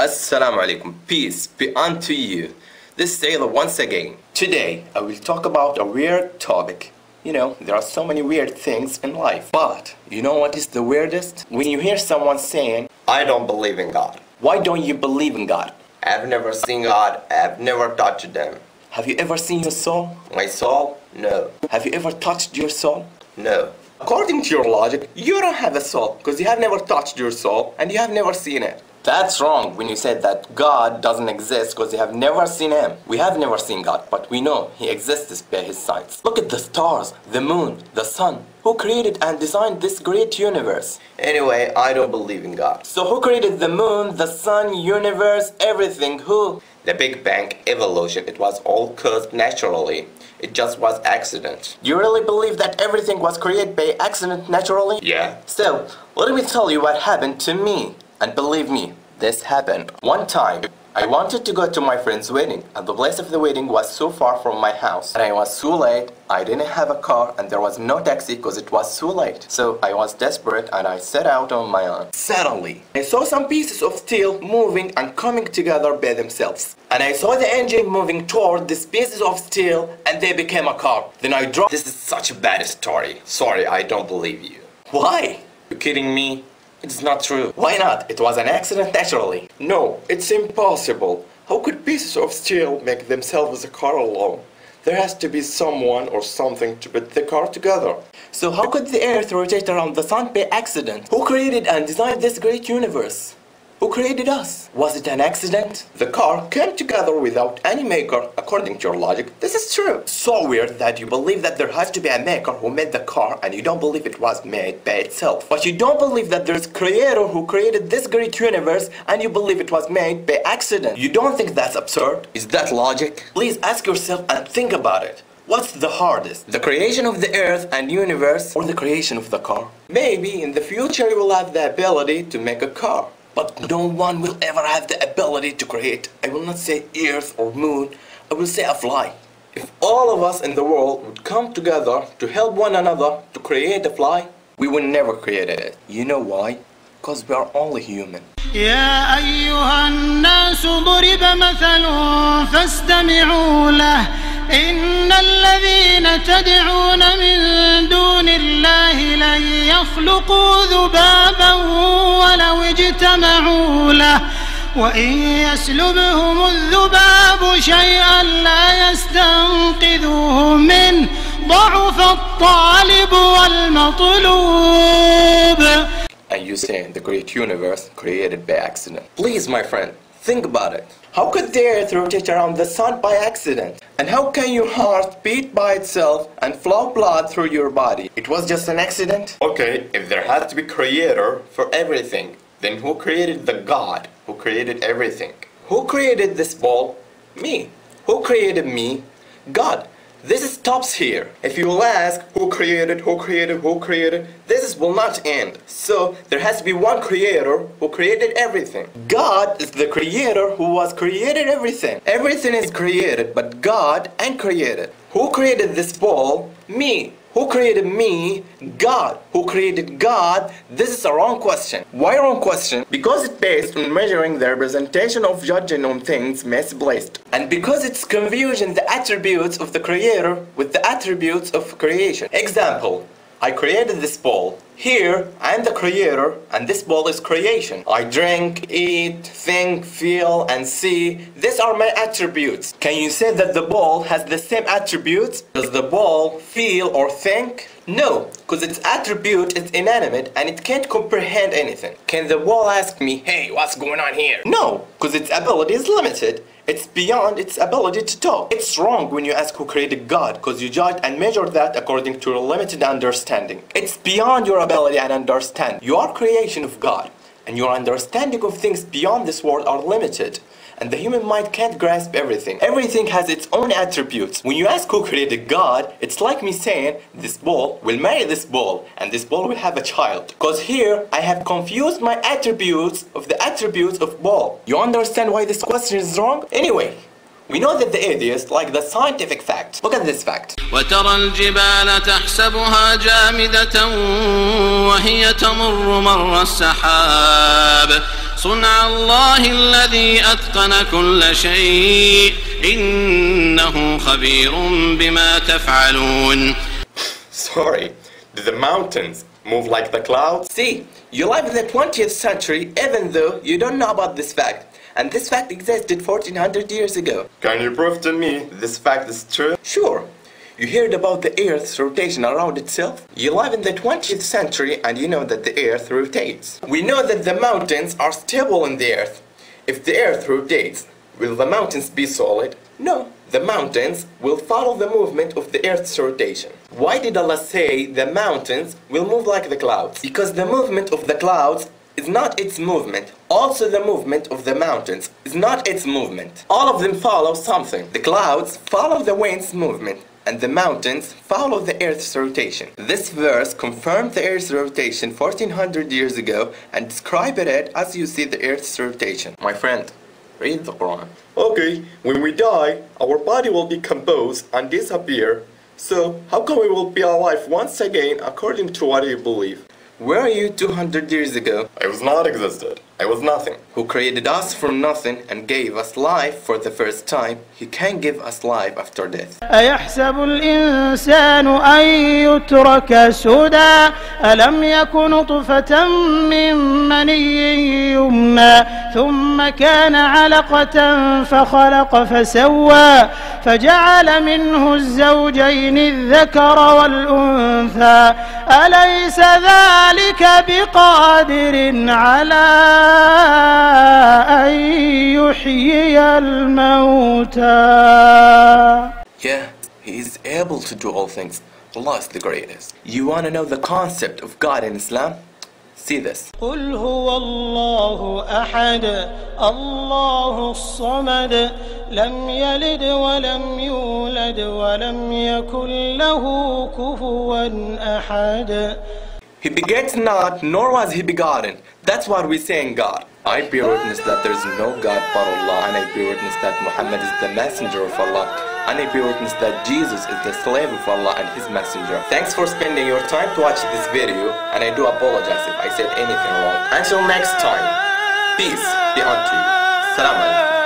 Assalamu alaikum, peace be unto you. This is Taylor once again. Today I will talk about a weird topic. You know, there are so many weird things in life. But you know what is the weirdest? When you hear someone saying, I don't believe in God. Why don't you believe in God? I've never seen God, I've never touched them. Have you ever seen your soul? My soul? No. Have you ever touched your soul? No. According to your logic, you don't have a soul because you have never touched your soul and you have never seen it. That's wrong when you said that God doesn't exist because you have never seen Him. We have never seen God, but we know He exists by His signs. Look at the stars, the moon, the sun. Who created and designed this great universe? Anyway, I don't believe in God. So who created the moon, the sun, universe, everything? Who? The Big Bang, evolution, it was all caused naturally. It just was accident. You really believe that everything was created by accident naturally? Yeah. So, let me tell you what happened to me. And believe me, this happened. One time, I wanted to go to my friend's wedding, and the place of the wedding was so far from my house. And I was so late, I didn't have a car, and there was no taxi because it was so late. So I was desperate and I set out on my own. Suddenly, I saw some pieces of steel moving and coming together by themselves. And I saw the engine moving toward these pieces of steel, and they became a car. Then I dropped. This is such a bad story. Sorry, I don't believe you. Why? You kidding me? It's not true. Why not? It was an accident naturally. No, it's impossible. How could pieces of steel make themselves a car alone? There has to be someone or something to put the car together. So how could the earth rotate around the sun by accident? Who created and designed this great universe? Who created us? Was it an accident? The car came together without any maker, according to your logic. This is true. So weird that you believe that there has to be a maker who made the car and you don't believe it was made by itself. But you don't believe that there's a creator who created this great universe and you believe it was made by accident. You don't think that's absurd? Is that logic? Please ask yourself and think about it. What's the hardest? The creation of the earth and universe or the creation of the car? Maybe in the future you will have the ability to make a car. But no one will ever have the ability to create. I will not say earth or moon, I will say a fly. If all of us in the world would come together to help one another to create a fly, we would never create it. You know why? Because we are only human. يا أيها الناس ضرب مثل فاستمعوا له إن الذين تدعون من دون الله لن يخلقوا ذبابا ولو اجتمعوا له وإن يسلبهم الذباب شيئا لا يستنقذوه منه ضعف الطالب والمطلوب. And you say the great universe created by accident. Please, my friend, think about it. How could the earth rotate around the sun by accident? And how can your heart beat by itself and flow blood through your body? It was just an accident? Okay, if there has to be creator for everything, then who created the God who created everything? Who created this ball? Me. Who created me? God. This stops here. If you will ask who created, this will not end. So there has to be one creator who created everything. God is the creator who was created everything. Everything is created, but God ain't created. Who created this ball? Me. Who created me? God. Who created God? This is a wrong question. Why wrong question? Because it's based on measuring the representation of judging on things misplaced. And because it's confusing the attributes of the creator with the attributes of creation. Example, I created this ball. Here, I am the creator, and this ball is creation. I drink, eat, think, feel, and see. These are my attributes. Can you say that the ball has the same attributes? Does the ball feel or think? No, because its attribute is inanimate and it can't comprehend anything. Can the ball ask me, hey, what's going on here? No, because its ability is limited. It's beyond its ability to talk. It's wrong when you ask who created God, because you judge and measure that according to your limited understanding. It's beyond your ability and understanding. You are creation of God, and your understanding of things beyond this world are limited. And the human mind can't grasp everything. Everything has its own attributes. When you ask who created God, it's like me saying, this ball will marry this ball, and this ball will have a child. Because here, I have confused my attributes of the attributes of ball. You understand why this question is wrong? Anyway, we know that the atheists like the scientific fact. Look at this fact. وترى الجبال تحسبها جامدة وهي تمر مر السحاب صنع الله الذي أتقن كل شيء إنه خبير بما تفعلون. Sorry, do the mountains move like the clouds? See, you live in the 20th century even though you don't know about this fact. And this fact existed 1400 years ago. Can you prove to me this fact is true? Sure. You heard about the Earth's rotation around itself? You live in the 20th century and you know that the Earth rotates. We know that the mountains are stable in the Earth. If the Earth rotates, will the mountains be solid? No. The mountains will follow the movement of the Earth's rotation. Why did Allah say the mountains will move like the clouds? Because the movement of the clouds is not its movement. Also the movement of the mountains is not its movement. All of them follow something. The clouds follow the wind's movement and the mountains follow the Earth's rotation. This verse confirmed the Earth's rotation 1400 years ago and described it as you see the Earth's rotation. My friend, read the Quran. Okay, when we die, our body will decompose and disappear. So, how come we will be alive once again according to what you believe? Where are you 200 years ago? I was not existed. I was nothing. Who created us from nothing and gave us life for the first time, He can give us life after death. أيحسب الإنسان أن يترك سدى ألم يك نطفة من مني يمنى ثم كان علقة فخلق فسوى فجعل منه الزوجين الذكر والأنثى أليس ذلك بقادر على أن يحيي الموتى. Yeah, He is able to do all things. Allah is the greatest. You want to know the concept of God in Islam? See this. قل هو الله أحد الله الصمد لم يلد ولم يولد ولم يكن له كفوا أحد. He begets not, nor was He begotten. That's what we say in God. I bear witness that there is no God but Allah, and I bear witness that Muhammad is the messenger of Allah, and I bear witness that Jesus is the slave of Allah and His messenger. Thanks for spending your time to watch this video, and I do apologize if I said anything wrong. Until next time, peace be unto you. Salam alaikum.